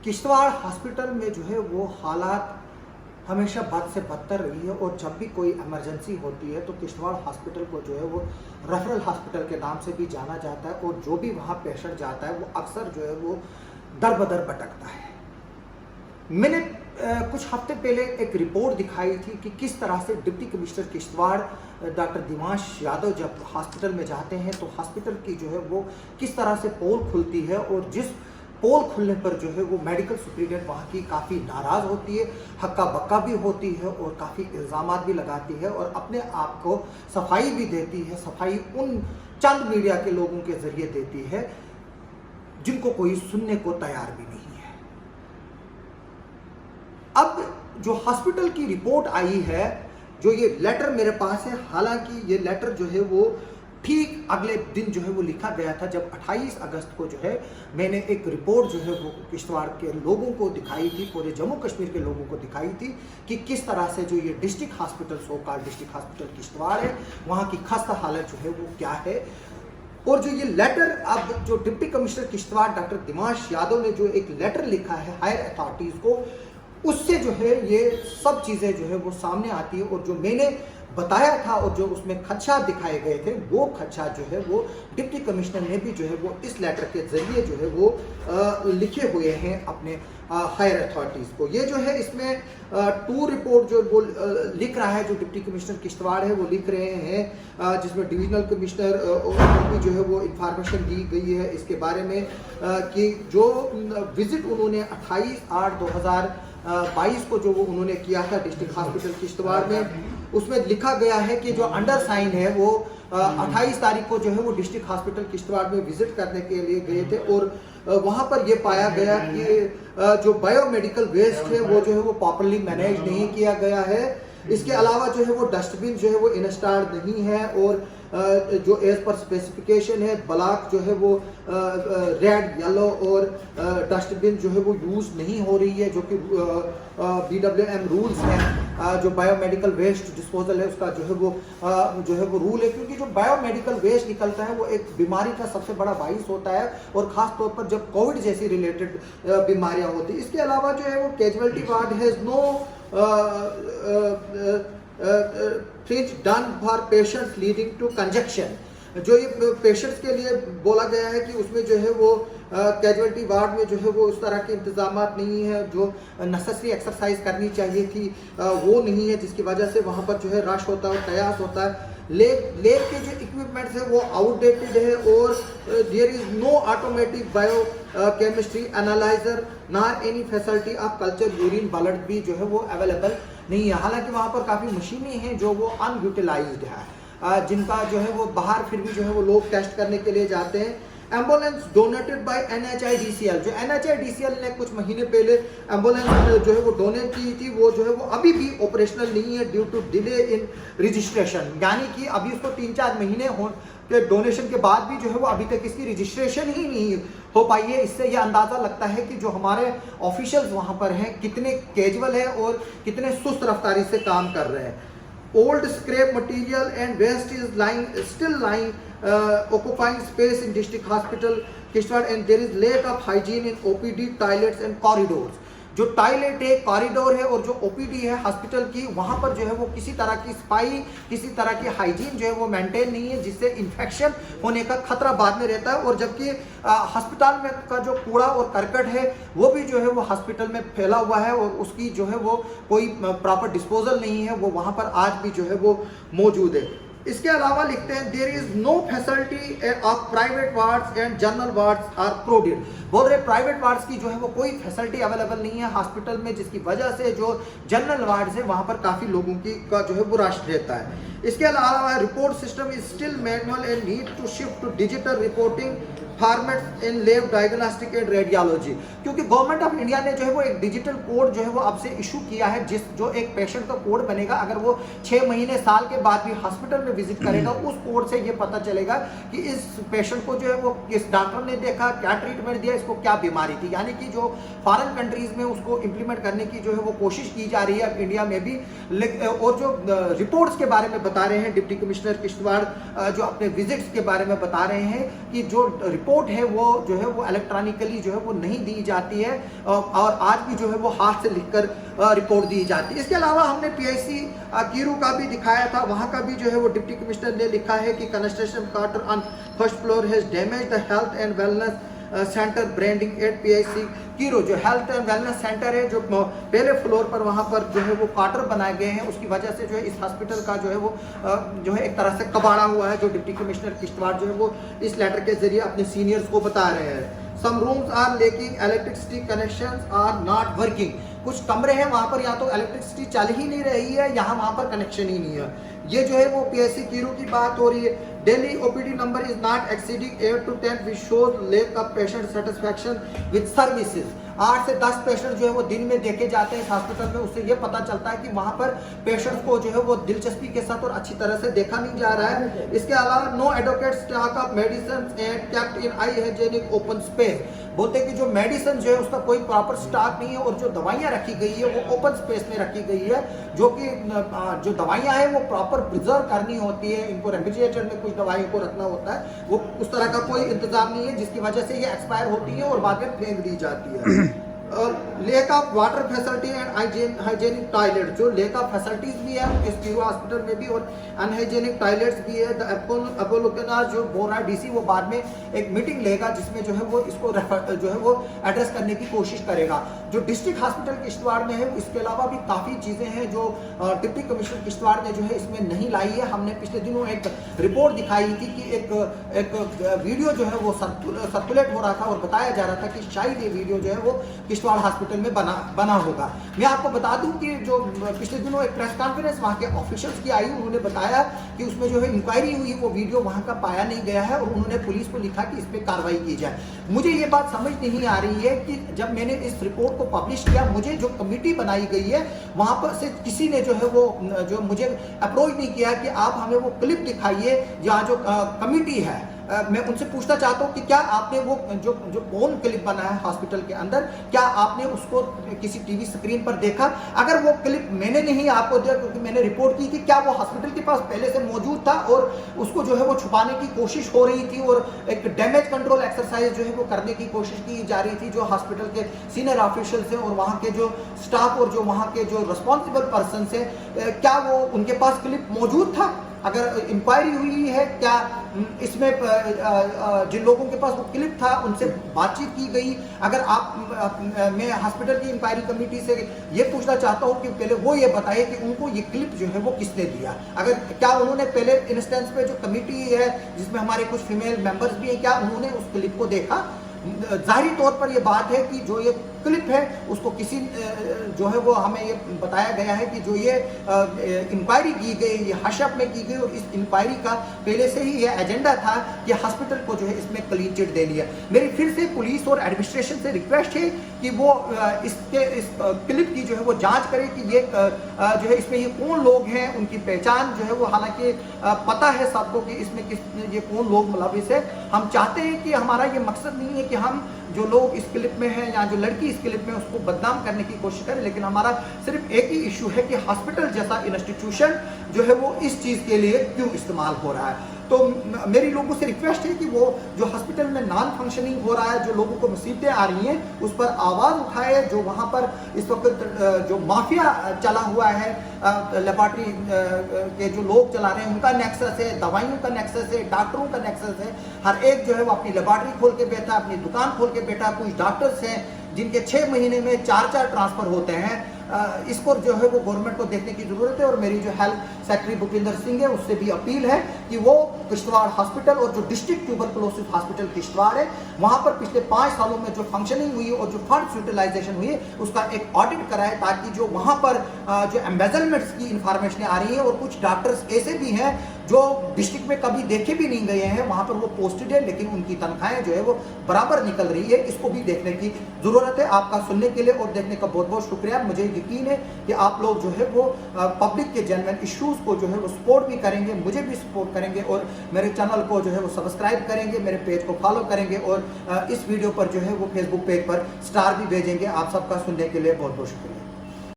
Kishtwar hospital में जो है वो हालात हमेशा बद से बदतर रही है और जब भी कोई इमरजेंसी होती है तो किश्तवाड़ हॉस्पिटल को जो है वो रेफरल हॉस्पिटल के नाम से भी जाना जाता है और जो भी वहाँ पेशेंट जाता है वो अक्सर जो है वो दर बदर भटकता है। मैंने कुछ हफ्ते पहले एक रिपोर्ट दिखाई थी कि किस तरह से डिप्टी कमिश्नर किश्तवाड़ डॉक्टर दिमाश यादव जब हॉस्पिटल में जाते हैं तो हॉस्पिटल की जो है वो किस तरह से पोल खुलती है और जिस पोल खुलने पर जो है वो मेडिकल सुप्रिटेंडेंट वहाँ की काफ़ी नाराज़ होती है, हक्का बक्का भी होती है और काफ़ी इल्ज़ामात भी लगाती है और अपने आप को सफाई भी देती है। सफाई उन चंद मीडिया के लोगों के ज़रिए देती है जिनको कोई सुनने को तैयार भी नहीं है। अब जो हॉस्पिटल की रिपोर्ट आई है, जो ये लेटर मेरे पास है, हालांकि ये लेटर जो है वो ठीक अगले दिन जो है वो लिखा गया था जब 28 अगस्त को जो है मैंने एक रिपोर्ट जो है वो किश्तवाड़ के लोगों को दिखाई थी, पूरे जम्मू कश्मीर के लोगों को दिखाई थी कि किस तरह से जो ये district hospital so called district hospital Kishtwar है वहाँ की खस्ता हालत जो है वो क्या है। और जो ये लेटर अब जो डिप्टी कमिश्नर किश्तवाड़ डॉक्टर दिमाश यादव ने जो एक लेटर लिखा है हायर अथॉरिटीज़ को, उससे जो है ये सब चीज़ें जो है वो सामने आती है और जो मैंने बताया था और जो उसमें खदशात दिखाए गए थे वो खदशात जो है वो डिप्टी कमिश्नर ने भी जो है वो इस लेटर के जरिए जो है वो लिखे हुए हैं अपने हायर अथॉरिटीज़ को। ये जो है इसमें टू रिपोर्ट जो वो लिख रहा है, जो डिप्टी कमिश्नर किश्तवाड़ है वो लिख रहे हैं, जिसमें डिविजनल कमिश्नर को जो है वो इंफॉर्मेशन दी गई है इसके बारे में कि जो विजिट उन्होंने 28/8/2022 को जो वो उन्होंने किया था डिस्ट्रिक्ट हॉस्पिटल किश्तवाड़ में, उसमें लिखा गया है कि जो अंडर साइन है वो 28 तारीख को जो है वो डिस्ट्रिक्ट हॉस्पिटल किश्तवाड़ में विजिट करने के लिए गए थे और वहाँ पर ये पाया गया कि जो बायोमेडिकल वेस्ट है वो जो है वो प्रॉपर्ली मैनेज नहीं किया गया है। इसके अलावा जो है वो डस्टबिन जो है वो इंस्टॉल्ड नहीं है और जो एज पर स्पेसिफिकेशन है ब्लॉक जो है वो रेड येलो और डस्टबिन जो है वो यूज़ नहीं हो रही है, जो कि BWM रूल्स हैं। जो बायोमेडिकल वेस्ट डिस्पोजल है उसका जो है वो रूल है, क्योंकि जो बायोमेडिकल वेस्ट निकलता है वो एक बीमारी का सबसे बड़ा बाइस होता है और ख़ास तौर पर जब कोविड जैसी रिलेटेड बीमारियां होती है। इसके अलावा जो है वो casualty ward has no things done for patients leading to congestion। जो ये पेशेंट्स के लिए बोला गया है कि उसमें जो है वो कैजुअलिटी वार्ड में जो है वो उस तरह के इंतजाम नहीं है, जो नेसेसरी एक्सरसाइज करनी चाहिए थी वो नहीं है, जिसकी वजह से वहाँ पर जो है रश होता है, कयास होता है। लेब के जो इक्विपमेंट्स है वो आउटडेटेड है और there is no automatic biochemistry analyser not any facility of culture urine blood भी जो है वो अवेलेबल नहीं है। हालांकि वहाँ पर काफ़ी मशीनें हैं जो वो अनयूटिलाइज्ड है, जिनका जो है वो बाहर फिर भी जो है वो लोग टेस्ट करने के लिए जाते हैं। एम्बुलेंस डोनेटेड बाय NHIDCL, जो NHIDCL ने कुछ महीने पहले एम्बुलेंस जो है वो डोनेट की थी, वो जो है वो अभी भी ऑपरेशनल नहीं है due to delay in registration, यानी कि अभी उसको 3-4 महीने हो के डोनेशन के बाद भी जो है वो अभी तक इसकी रजिस्ट्रेशन ही नहीं हो पाई है। इससे यह अंदाज़ा लगता है कि जो हमारे ऑफिशियल्स वहाँ पर हैं कितने कैजुअल है और कितने सुस्त रफ्तारी से काम कर रहे हैं। Old scrap material and waste is still lying occupying space in district hospital Kishtwar, and there is lack of hygiene in OPD toilets and corridors। जो टॉयलेट है, कॉरिडोर है और जो OPD है हॉस्पिटल की, वहाँ पर जो है वो किसी तरह की सफाई, किसी तरह की हाइजीन जो है वो मेंटेन नहीं है, जिससे इन्फेक्शन होने का खतरा बाद में रहता है। और जबकि अस्पताल में का जो कूड़ा और करकट है वो भी जो है वो हॉस्पिटल में फैला हुआ है और उसकी जो है वो कोई प्रॉपर डिस्पोजल नहीं है, वो वहाँ पर आज भी जो है वो मौजूद है। इसके अलावा लिखते हैं there is no facility of private wards and general wards are crowded. बोल रहे प्राइवेट वार्ड्स की जो है वो कोई फैसिलिटी अवेलेबल नहीं है हॉस्पिटल में, जिसकी वजह से जो जनरल वार्ड्स है वहाँ पर काफ़ी लोगों की का जो है वो रश रहता है। इसके अलावा report system is still manual and need to shift to digital reporting format in lab diagnostic and radiology, क्योंकि गवर्नमेंट ऑफ इंडिया ने जो है वो एक डिजिटल कोड जो है वो अब से इशू किया है, जो एक पेशेंट का कोड बनेगा, अगर वो 6 महीने साल के बाद भी हॉस्पिटल में विजिट करेगा उस कोड से ये पता चलेगा कि इस पेशेंट को जो है वो किस डॉक्टर ने देखा, क्या ट्रीटमेंट दिया, इसको क्या बीमारी थी। यानी कि जो फॉरेन कंट्रीज में उसको इम्प्लीमेंट करने की जो है वो कोशिश की जा रही है अब इंडिया में भी। और जो रिपोर्ट्स के बारे में बता रहे हैं डिप्टी कमिश्नर किश्तवाड़ जो अपने विजिट्स के बारे में बता रहे हैं कि जो रिपोर्ट है वो जो है वो इलेक्ट्रॉनिकली जो है वो नहीं दी जाती है और आज भी जो है वो हाथ से लिखकर रिपोर्ट दी जाती है। इसके अलावा हमने PIC कीरू का भी दिखाया था, वहाँ का भी जो है वो डिप्टी कमिश्नर ने लिखा है कि construction quarter on first floor has damage the health and wellness centre branding at PIC कीरू। जो हेल्थ एंड वेलनेस सेंटर है जो पहले फ्लोर पर वहाँ पर जो है वो क्वार्टर बनाए गए हैं, उसकी वजह से जो है इस हॉस्पिटल का जो है वो जो है एक तरह से कबाड़ा हुआ है, जो डिप्टी कमिश्नर किश्तवाड़ जो है वो इस लेटर के जरिए अपने सीनियर्स को बता रहे हैं। Some rooms are lacking electricity connections are not working। कुछ कमरे हैं वहाँ पर या तो इलेक्ट्रिसिटी चल ही नहीं रही है, यहाँ वहाँ पर कनेक्शन ही नहीं है। ये जो है वो PIC कीरू की बात हो रही है। Daily OPD number is not exceeding 8 to 10 which shows lake of patient satisfaction with services. 8 से 10 पेशेंट जो है वो दिन में देखे जाते हैं इस हॉस्पिटल में, उससे ये पता चलता है कि वहाँ पर पेशेंट्स को जो है वो दिलचस्पी के साथ और अच्छी तरह से देखा नहीं जा रहा है। इसके अलावा no adequate stock of medicine and kept in hygienic open space. बोलते हैं कि जो मेडिसिन जो है उसका कोई प्रॉपर स्टॉक नहीं है और जो दवाइयाँ रखी गई है वो ओपन स्पेस में रखी गई है, जो कि जो दवाइयाँ हैं वो प्रॉपर प्रिजर्व करनी होती है, इनको रेफ्रिजरेटर में कुछ दवाइयों को रखना होता है, वो उस तरह का कोई इंतजाम नहीं है, जिसकी वजह से ये एक्सपायर होती है और बाद में फेंक दी जाती है। Lake of water facility and hygienic toilet. जो लेक ऑफ फैसिलिटीज भी है इस कीरू हॉस्पिटल में भी और अनहाइजेनिक टॉयलेट्स भी है। अपोलो के नाम जो बोल रहा है DC, वो बाद में एक मीटिंग लेगा जिसमें जो है वो इसको जो है वो एड्रेस करने की कोशिश करेगा। जो डिस्ट्रिक्ट हॉस्पिटल किश्तवाड़ में है इसके अलावा भी काफ़ी चीज़ें हैं जो डिप्टी कमिश्नर किश्तवाड़ ने जो है इसमें नहीं लाई है। हमने पिछले दिनों एक रिपोर्ट दिखाई थी कि एक वीडियो जो है वो सर्कुलेट हो रहा था और बताया जा रहा था कि शायद ये वीडियो जो है वो किश्तवाड़ हॉस्पिटल में बना होगा। मैं आपको बता दूं कि जो पिछले दिनों एक प्रेस कॉन्फ्रेंस वहाँ के ऑफिशियल्स की आई, उन्होंने बताया कि उसमें जो है इंक्वायरी हुई, वो वीडियो वहाँ का पाया नहीं गया है और उन्होंने पुलिस को लिखा कि इस पर कार्रवाई की जाए। मुझे ये बात समझ नहीं आ रही है कि जब मैंने इस रिपोर्ट को पब्लिश किया, मुझे जो कमेटी बनाई गई है वहाँ पर से किसी ने जो है वो जो मुझे अप्रोच नहीं किया कि आप हमें वो क्लिप दिखाइए जहाँ जो कमेटी है। मैं उनसे पूछना चाहता हूँ कि क्या आपने वो जो कौन क्लिप बना है हॉस्पिटल के अंदर, क्या आपने उसको किसी टीवी स्क्रीन पर देखा? अगर वो क्लिप मैंने नहीं आपको दिया क्योंकि मैंने रिपोर्ट की थी, क्या वो हॉस्पिटल के पास पहले से मौजूद था और उसको जो है वो छुपाने की कोशिश हो रही थी और एक डैमेज कंट्रोल एक्सरसाइज जो है वो करने की कोशिश की जा रही थी जो हॉस्पिटल के सीनियर ऑफिशियल्स हैं और वहाँ के जो स्टाफ और जो वहाँ के जो रिस्पॉन्सिबल पर्सन हैं, क्या वो उनके पास क्लिप मौजूद था? अगर इंक्वायरी हुई है, क्या इसमें जिन लोगों के पास वो क्लिप था उनसे बातचीत की गई? अगर मैं हॉस्पिटल की इंक्वायरी कमेटी से ये पूछना चाहता हूँ कि पहले वो ये बताइए कि उनको ये क्लिप जो है वो किसने दिया। अगर क्या उन्होंने पहले इंस्टेंस पे जो कमेटी है जिसमें हमारे कुछ फीमेल मेंबर्स भी हैं, क्या उन्होंने उस क्लिप को देखा? जाहिर तौर पर ये बात है कि जो ये क्लिप है उसको किसी जो है वो हमें ये बताया गया है कि जो ये इंक्वायरी की गई, ये हशप में की गई और इस इंक्वायरी का पहले से ही ये एजेंडा था कि हॉस्पिटल को जो है इसमें क्लीन चिट देनी है। मेरी फिर से पुलिस और एडमिनिस्ट्रेशन से रिक्वेस्ट है कि वो इस क्लिप की जो है वो जांच करे कि ये जो है इसमें ये कौन लोग हैं, उनकी पहचान जो है वो हालांकि पता है सबको कि इसमें ये कौन लोग मुलविस है। हम चाहते हैं कि हमारा ये मकसद नहीं है कि हम जो लोग इस क्लिप में हैं या जो लड़की इस क्लिप में उसको बदनाम करने की कोशिश करें, लेकिन हमारा सिर्फ एक ही इशू है कि हॉस्पिटल जैसा इंस्टीट्यूशन जो है वो इस चीज़ के लिए क्यों इस्तेमाल हो रहा है। तो मेरी लोगों से रिक्वेस्ट है कि वो जो हॉस्पिटल में नॉन फंक्शनिंग हो रहा है, जो लोगों को मुसीबतें आ रही हैं, उस पर आवाज़ उठाए। जो वहाँ पर इस वक्त जो माफिया चला हुआ है, लेबॉर्ट्री के जो लोग चला रहे हैं उनका नेक्सस है, दवाइयों का नेक्सस है, डॉक्टरों का नेक्सस है। हर एक जो है वो अपनी लेबॉर्ट्री खोल के बैठा, अपनी दुकान खोल के बैठा। कुछ डॉक्टर्स हैं जिनके 6 महीने में 4 ट्रांसफ़र होते हैं। इसको जो है वो गवर्नमेंट को देखने की ज़रूरत है। और मेरी जो हेल्थ सेक्रेटरी भूपिंदर सिंह है उससे भी अपील है कि वो किश्तवाड़ हॉस्पिटल और जो डिस्ट्रिक्ट ट्यूबरकुलोसिस हॉस्पिटल किश्तवाड़ है वहाँ पर पिछले 5 सालों में जो फंक्शनिंग हुई और जो फंड यूटिलाइजेशन हुई है उसका एक ऑडिट कराए, ताकि जो वहाँ पर जो एम्बेजलमेंट्स की इंफॉर्मेशन आ रही है और कुछ डॉक्टर्स ऐसे भी हैं जो डिस्ट्रिक्ट में कभी देखे भी नहीं गए हैं, वहाँ पर वो पोस्टेड है लेकिन उनकी तनख्वाहें जो है वो बराबर निकल रही है। इसको भी देखने की ज़रूरत है। आपका सुनने के लिए और देखने का बहुत बहुत शुक्रिया। मुझे यकीन है कि आप लोग जो है वो पब्लिक के जेन्युइन इश्यूज़ को जो है वो सपोर्ट भी करेंगे, मुझे भी सपोर्ट करेंगे और मेरे चैनल को जो है वो सब्सक्राइब करेंगे, मेरे पेज को फॉलो करेंगे और इस वीडियो पर जो है वो फेसबुक पेज पर स्टार भी भेजेंगे। आप सबका सुनने के लिए बहुत बहुत शुक्रिया।